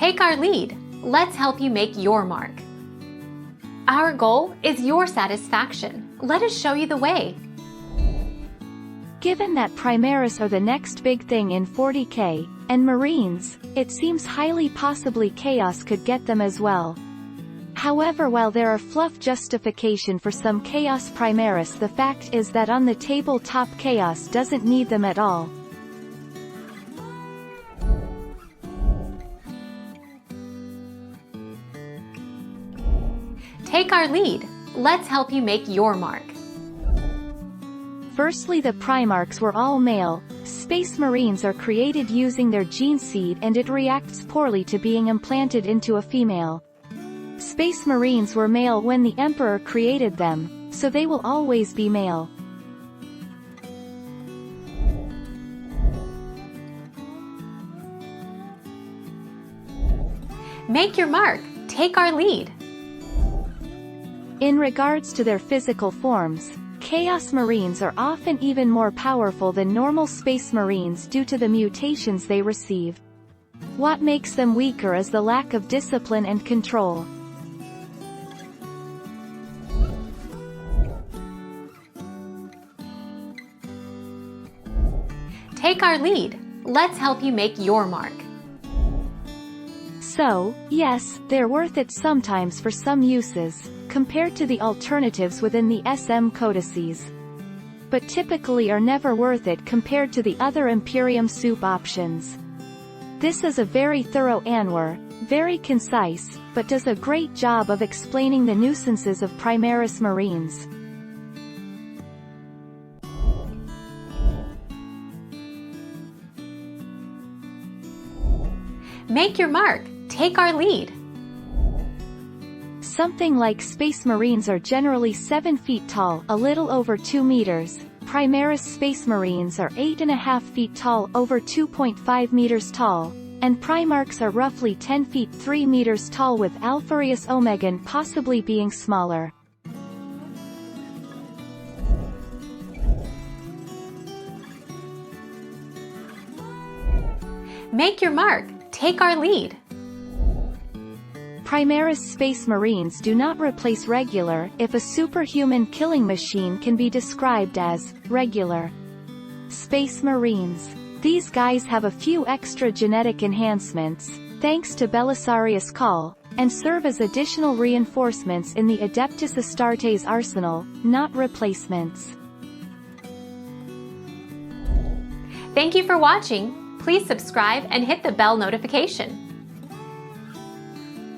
Take our lead. Let's help you make your mark. Our goal is your satisfaction. Let us show you the way. Given that Primaris are the next big thing in 40K, and Marines, it seems highly possibly Chaos could get them as well. However, while there are fluff justification for some Chaos Primaris, the fact is that on the tabletop Chaos doesn't need them at all. Take our lead. Let's help you make your mark. Firstly, the Primarchs were all male. Space Marines are created using their gene seed and it reacts poorly to being implanted into a female. Space Marines were male when the Emperor created them, so they will always be male. Make your mark. Take our lead. In regards to their physical forms, Chaos Marines are often even more powerful than normal Space Marines due to the mutations they receive. What makes them weaker is the lack of discipline and control. Take our lead. Let's help you make your mark. So, yes, they're worth it sometimes for some uses, compared to the alternatives within the SM codices. But typically are never worth it compared to the other Imperium soup options. This is a very thorough Anwar, very concise, but does a great job of explaining the nuisances of Primaris Marines. Make your mark. Take our lead. Something like Space Marines are generally 7 feet tall, a little over 2 meters. Primaris Space Marines are 8.5 feet tall, over 2.5 meters tall, and Primarchs are roughly 10 feet 3 meters tall, with Alphareus Omegan possibly being smaller. Make your mark. Take our lead. Primaris Space Marines do not replace regular, if a superhuman killing machine can be described as regular Space Marines. These guys have a few extra genetic enhancements, thanks to Belisarius Call, and serve as additional reinforcements in the Adeptus Astartes arsenal, not replacements. Thank you for watching. Please subscribe and hit the bell notification.